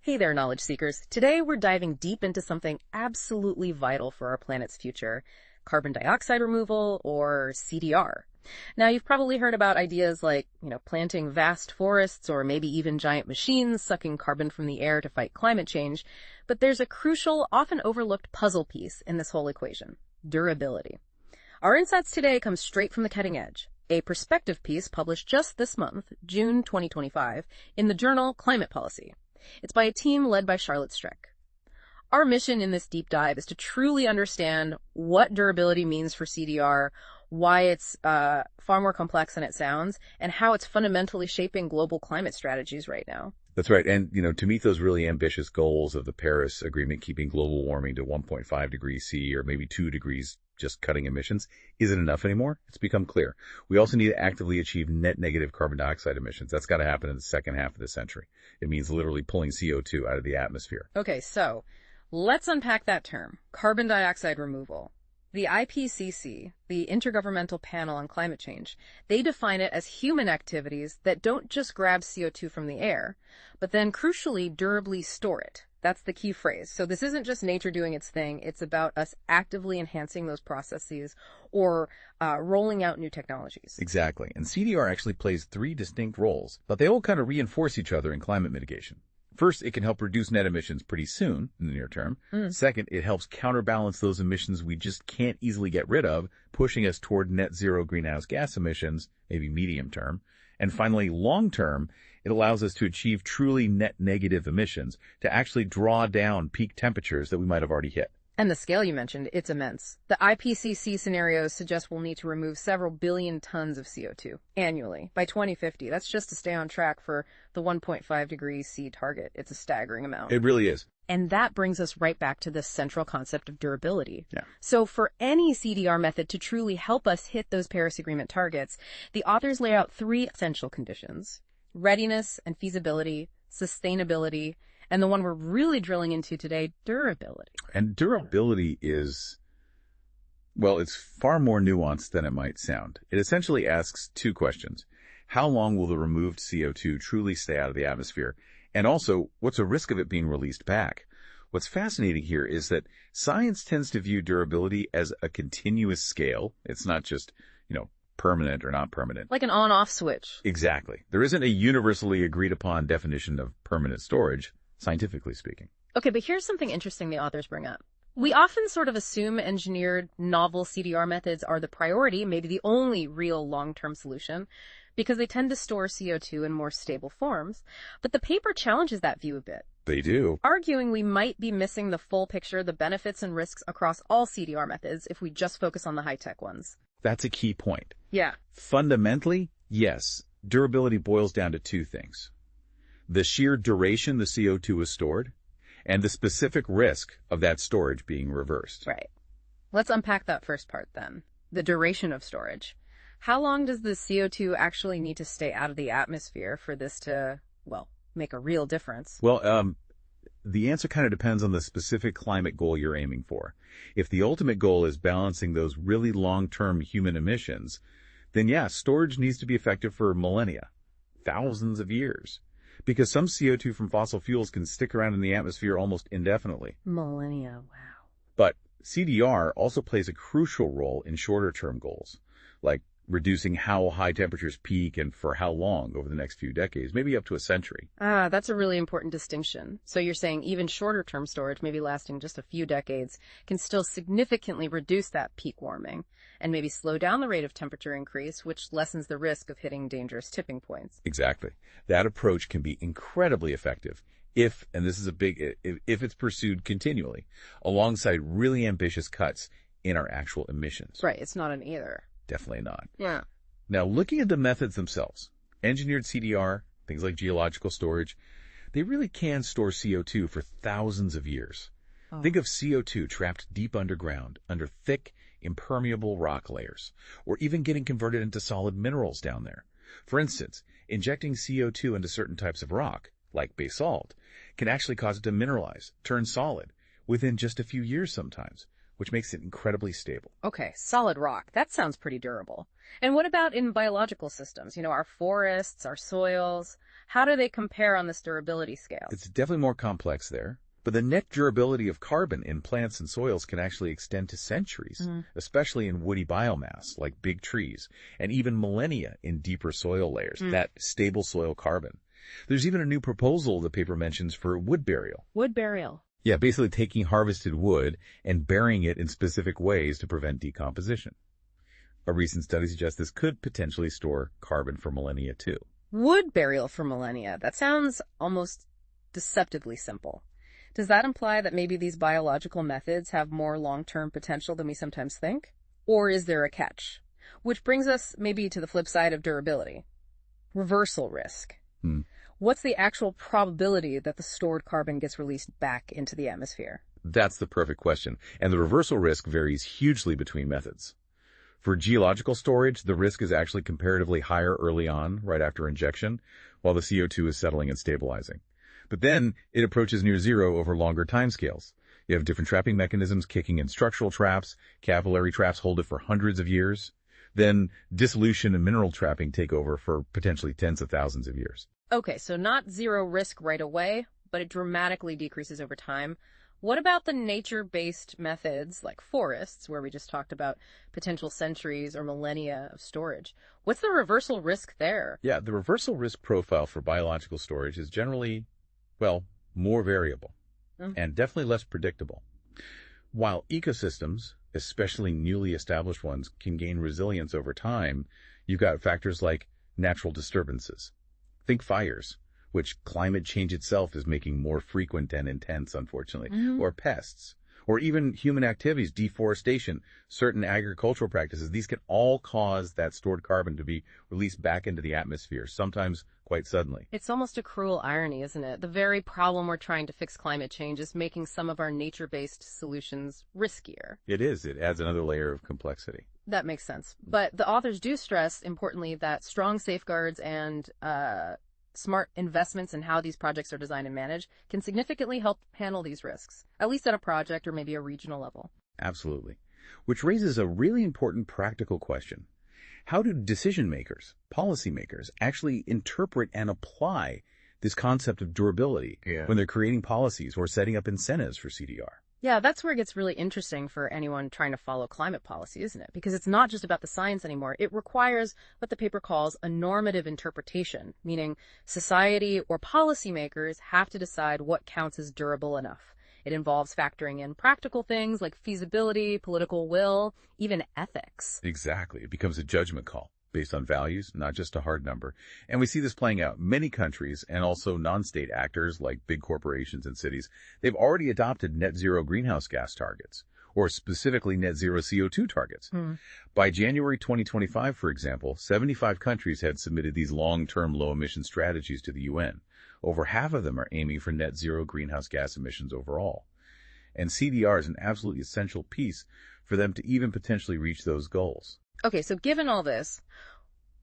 Hey there, knowledge seekers. Today we're diving deep into something absolutely vital for our planet's future, carbon dioxide removal, or CDR. Now, you've probably heard about ideas like, planting vast forests or maybe even giant machines sucking carbon from the air to fight climate change, but there's a crucial, often overlooked puzzle piece in this whole equation: durability. Our insights today come straight from the cutting edge. A perspective piece published just this month, June 2025, in the journal Climate Policy. It's by a team led by Charlotte Streck. Our mission in this deep dive is to truly understand what durability means for CDR, why it's far more complex than it sounds, and how it's fundamentally shaping global climate strategies right now. That's right. And, to meet those really ambitious goals of the Paris Agreement, keeping global warming to 1.5 degrees C or maybe 2 degrees, just cutting emissions, isn't enough anymore. It's become clear. We also need to actively achieve net negative carbon dioxide emissions. That's got to happen in the second half of the century. It means literally pulling CO2 out of the atmosphere. Okay, so let's unpack that term, carbon dioxide removal. The IPCC, the Intergovernmental Panel on Climate Change, they define it as human activities that don't just grab CO2 from the air, but then crucially durably store it. That's the key phrase. So this isn't just nature doing its thing. It's about us actively enhancing those processes or rolling out new technologies. Exactly. And CDR actually plays 3 distinct roles, but they all kind of reinforce each other in climate mitigation. First, it can help reduce net emissions pretty soon in the near term. Second, it helps counterbalance those emissions we just can't easily get rid of, pushing us toward net zero greenhouse gas emissions, maybe medium term. And finally, long term, it allows us to achieve truly net negative emissions, to actually draw down peak temperatures that we might have already hit. And the scale you mentioned, it's immense. The IPCC scenarios suggest we'll need to remove several billion tons of CO2 annually by 2050. That's just to stay on track for the 1.5 degrees C target. It's a staggering amount. It really is. And that brings us right back to this central concept of durability. Yeah. So for any CDR method to truly help us hit those Paris Agreement targets, the authors lay out 3 essential conditions: readiness and feasibility, sustainability, and the one we're really drilling into today, durability. And durability is, well, it's far more nuanced than it might sound. It essentially asks 2 questions. How long will the removed CO2 truly stay out of the atmosphere? And also, what's the risk of it being released back? What's fascinating here is that science tends to view durability as a continuous scale. It's not just, permanent or not permanent. Like an on-off switch. Exactly. There isn't a universally agreed upon definition of permanent storage, scientifically speaking. Okay, but here's something interesting the authors bring up. We often sort of assume engineered novel CDR methods are the priority, maybe the only real long-term solution, because they tend to store CO2 in more stable forms. But the paper challenges that view a bit. They do. Arguing we might be missing the full picture, the benefits and risks across all CDR methods if we just focus on the high-tech ones. That's a key point. Yeah. Fundamentally, yes, durability boils down to 2 things: the sheer duration the CO2 is stored, and the specific risk of that storage being reversed. Right. Let's unpack that first part then. The duration of storage. How long does the CO2 actually need to stay out of the atmosphere for this to, make a real difference? Well, the answer kind of depends on the specific climate goal you're aiming for. If the ultimate goal is balancing those really long-term human emissions, then storage needs to be effective for millennia, thousands of years, because some CO2 from fossil fuels can stick around in the atmosphere almost indefinitely. Millennia, wow. But CDR also plays a crucial role in shorter-term goals, like reducing how high temperatures peak and for how long over the next few decades, maybe up to a century. That's a really important distinction. So you're saying even shorter-term storage, maybe lasting just a few decades, can still significantly reduce that peak warming and maybe slow down the rate of temperature increase, which lessens the risk of hitting dangerous tipping points. Exactly. That approach can be incredibly effective if, and this is a big if it's pursued continually, alongside really ambitious cuts in our actual emissions. Right, it's not an either. Definitely not. Yeah. Now, looking at the methods themselves, engineered CDR, things like geological storage, they really can store CO2 for thousands of years. Oh. Think of CO2 trapped deep underground, under thick, impermeable rock layers, or even getting converted into solid minerals down there. For instance, injecting CO2 into certain types of rock, like basalt, can actually cause it to mineralize, turn solid, within just a few years sometimes, which makes it incredibly stable. Okay, solid rock. That sounds pretty durable. And what about in biological systems? Our forests, our soils. How do they compare on this durability scale? It's definitely more complex there. But the net durability of carbon in plants and soils can actually extend to centuries, especially in woody biomass like big trees, and even millennia in deeper soil layers, that stable soil carbon. There's even a new proposal the paper mentions for wood burial. Wood burial. Yeah, basically taking harvested wood and burying it in specific ways to prevent decomposition. A recent study suggests this could potentially store carbon for millennia too. Wood burial for millennia. That sounds almost deceptively simple. Does that imply that maybe these biological methods have more long-term potential than we sometimes think? Or is there a catch? Which brings us maybe to the flip side of durability. Reversal risk. What's the actual probability that the stored carbon gets released back into the atmosphere? That's the perfect question, and the reversal risk varies hugely between methods. For geological storage, the risk is actually comparatively higher early on, right after injection, while the CO2 is settling and stabilizing. But then it approaches near zero over longer timescales. You have different trapping mechanisms kicking in structural traps, capillary traps hold it for hundreds of years. Then dissolution and mineral trapping take over for potentially tens of thousands of years. Okay, so not zero risk right away, but it dramatically decreases over time. What about the nature-based methods like forests, where we just talked about potential centuries or millennia of storage? What's the reversal risk there? Yeah, the reversal risk profile for biological storage is generally, well, more variable and definitely less predictable. While ecosystems, especially newly established ones, can gain resilience over time, you've got factors like natural disturbances. Think fires, which climate change itself is making more frequent and intense, unfortunately, or pests, or even human activities, deforestation, certain agricultural practices. These can all cause that stored carbon to be released back into the atmosphere, sometimes quite suddenly. It's almost a cruel irony, isn't it? The very problem we're trying to fix climate change is making some of our nature-based solutions riskier. It is. It adds another layer of complexity. That makes sense. But the authors do stress, importantly, that strong safeguards and smart investments in how these projects are designed and managed can significantly help handle these risks, at least at a project or maybe a regional level. Absolutely. Which raises a really important practical question. How do decision makers, policymakers, actually interpret and apply this concept of durability when they're creating policies or setting up incentives for CDR? Yeah, that's where it gets really interesting for anyone trying to follow climate policy, isn't it? Because it's not just about the science anymore. It requires what the paper calls a normative interpretation, meaning society or policymakers have to decide what counts as durable enough. It involves factoring in practical things like feasibility, political will, even ethics. Exactly. It becomes a judgment call based on values, not just a hard number. And we see this playing out. Many countries and also non-state actors like big corporations and cities, they've already adopted net zero greenhouse gas targets, or specifically net zero CO2 targets. By January 2025, for example, 75 countries had submitted these long-term low-emission strategies to the UN. Over half of them are aiming for net zero greenhouse gas emissions overall. And CDR is an absolutely essential piece for them to even potentially reach those goals. Okay, so given all this,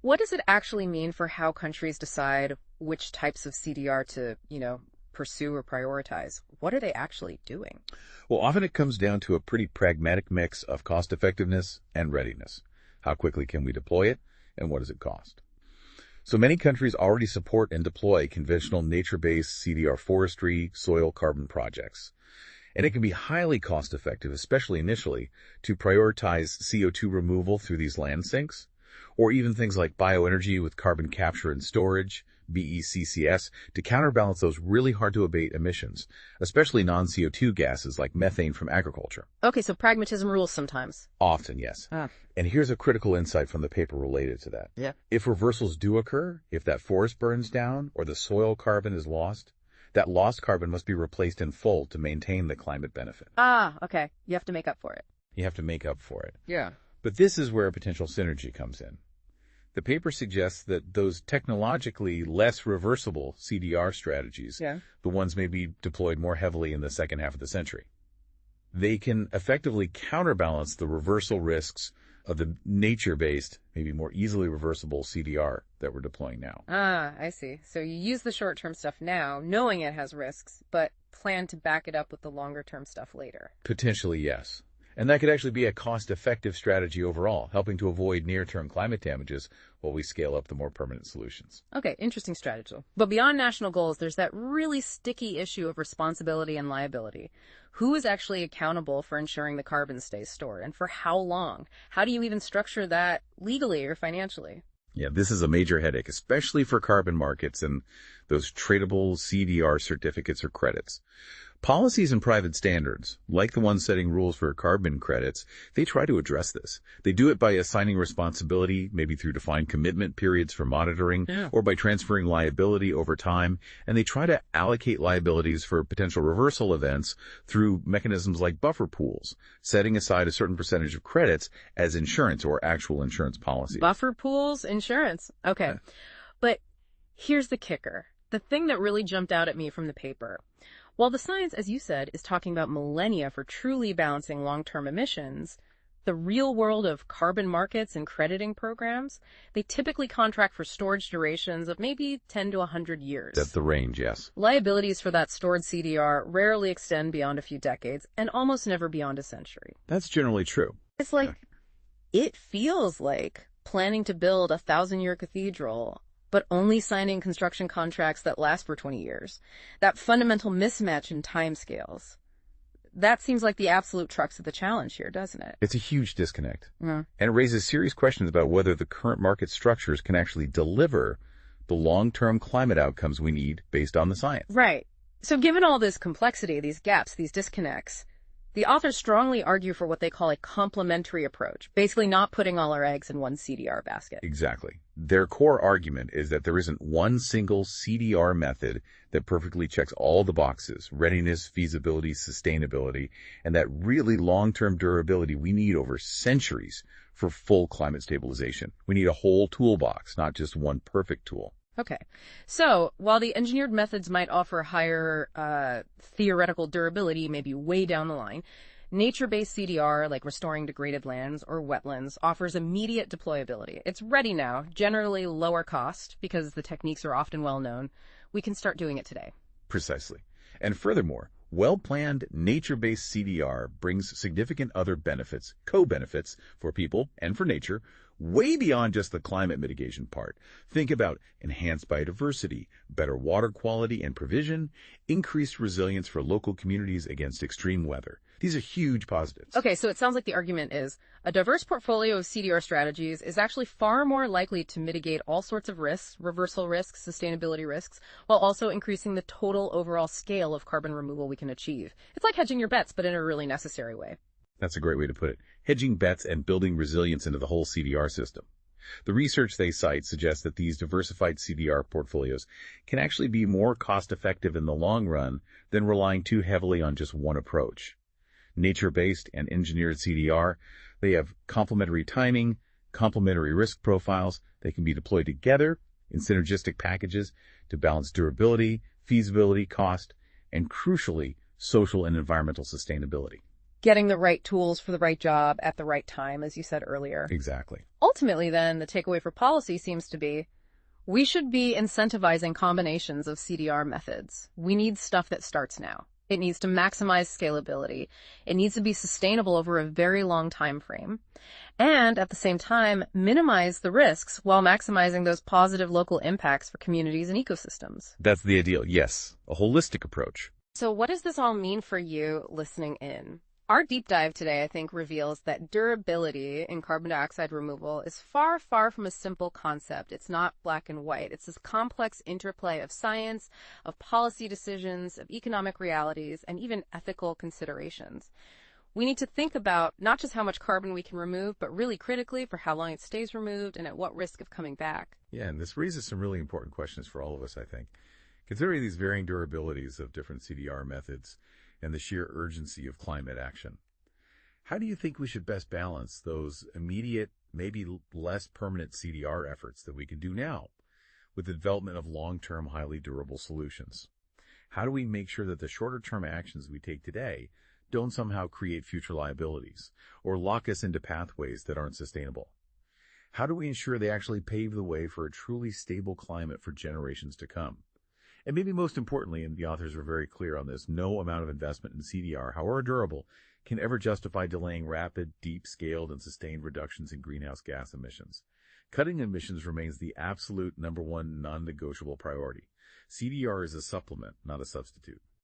what does it actually mean for how countries decide which types of CDR to, pursue or prioritize? What are they actually doing? Well, often it comes down to a pretty pragmatic mix of cost effectiveness and readiness. How quickly can we deploy it, and what does it cost? So many countries already support and deploy conventional nature-based CDR forestry, soil carbon projects. And it can be highly cost-effective, especially initially, to prioritize CO2 removal through these land sinks, or even things like bioenergy with carbon capture and storage, BECCS, to counterbalance those really hard-to-abate emissions, especially non-CO2 gases like methane from agriculture. Okay, so pragmatism rules sometimes. Often, yes. And here's a critical insight from the paper related to that. Yeah. If reversals do occur, if that forest burns down or the soil carbon is lost, that lost carbon must be replaced in full to maintain the climate benefit. Okay. You have to make up for it. You have to make up for it. Yeah. But this is where a potential synergy comes in. The paper suggests that those technologically less reversible CDR strategies, the ones maybe deployed more heavily in the second half of the century, they can effectively counterbalance the reversal risks of the nature-based, maybe more easily reversible CDR that we're deploying now. I see. So you use the short-term stuff now, knowing it has risks, but plan to back it up with the longer-term stuff later. Potentially, yes. And that could actually be a cost-effective strategy overall, helping to avoid near-term climate damages while we scale up the more permanent solutions. Okay, interesting strategy. But beyond national goals, there's that really sticky issue of responsibility and liability. Who is actually accountable for ensuring the carbon stays stored, and for how long? How do you even structure that legally or financially? Yeah, this is a major headache, especially for carbon markets and those tradable CDR certificates or credits. Policies and private standards, like the ones setting rules for carbon credits, they try to address this. They do it by assigning responsibility, maybe through defined commitment periods for monitoring, or by transferring liability over time, and they try to allocate liabilities for potential reversal events through mechanisms like buffer pools, setting aside a certain percentage of credits as insurance or actual insurance policies. Buffer pools, insurance. Okay. Yeah. But here's the kicker. The thing that really jumped out at me from the paper. While the science, as you said, is talking about millennia for truly balancing long-term emissions, the real world of carbon markets and crediting programs, they typically contract for storage durations of maybe 10 to 100 years. That's the range, yes. Liabilities for that stored CDR rarely extend beyond a few decades and almost never beyond a century. That's generally true. It's like, it feels like planning to build a 1,000-year cathedral, but only signing construction contracts that last for 20 years. That fundamental mismatch in timescales. That seems like the absolute crux of the challenge here, doesn't it? It's a huge disconnect. Mm. And it raises serious questions about whether the current market structures can actually deliver the long-term climate outcomes we need based on the science. Right. So given all this complexity, these gaps, these disconnects, the authors strongly argue for what they call a complementary approach, basically not putting all our eggs in one CDR basket. Exactly. Their core argument is that there isn't one single CDR method that perfectly checks all the boxes: readiness, feasibility, sustainability, and that really long-term durability we need over centuries for full climate stabilization. We need a whole toolbox, not just one perfect tool. Okay. So while the engineered methods might offer higher theoretical durability, maybe way down the line, nature-based CDR, like restoring degraded lands or wetlands, offers immediate deployability. It's ready now, generally lower cost, because the techniques are often well known. We can start doing it today. Precisely. And furthermore, well-planned, nature-based CDR brings significant other benefits, co-benefits, for people and for nature, way beyond just the climate mitigation part. Think about enhanced biodiversity, better water quality and provision, increased resilience for local communities against extreme weather. These are huge positives. Okay, so it sounds like the argument is a diverse portfolio of CDR strategies is actually far more likely to mitigate all sorts of risks, reversal risks, sustainability risks, while also increasing the total overall scale of carbon removal we can achieve. It's like hedging your bets, but in a really necessary way. That's a great way to put it. Hedging bets and building resilience into the whole CDR system. The research they cite suggests that these diversified CDR portfolios can actually be more cost-effective in the long run than relying too heavily on just one approach. Nature-based and engineered CDR, they have complementary timing, complementary risk profiles. They can be deployed together in synergistic packages to balance durability, feasibility, cost, and crucially, social and environmental sustainability. Getting the right tools for the right job at the right time, as you said earlier. Exactly. Ultimately, then, the takeaway for policy seems to be we should be incentivizing combinations of CDR methods. We need stuff that starts now. It needs to maximize scalability. It needs to be sustainable over a very long time frame. And at the same time, minimize the risks while maximizing those positive local impacts for communities and ecosystems. That's the ideal, yes. A holistic approach. So what does this all mean for you listening in? Our deep dive today, I think, reveals that durability in carbon dioxide removal is far, far from a simple concept. It's not black and white. It's this complex interplay of science, of policy decisions, of economic realities, and even ethical considerations. We need to think about not just how much carbon we can remove, but really critically for how long it stays removed and at what risk of coming back. Yeah, and this raises some really important questions for all of us, I think. Considering these varying durabilities of different CDR methods, and the sheer urgency of climate action. How do you think we should best balance those immediate, maybe less permanent CDR efforts that we can do now with the development of long-term, highly durable solutions? How do we make sure that the shorter-term actions we take today don't somehow create future liabilities or lock us into pathways that aren't sustainable? How do we ensure they actually pave the way for a truly stable climate for generations to come? And maybe most importantly, and the authors are very clear on this, no amount of investment in CDR, however durable, can ever justify delaying rapid, deep-scaled, and sustained reductions in greenhouse gas emissions. Cutting emissions remains the absolute number one non-negotiable priority. CDR is a supplement, not a substitute.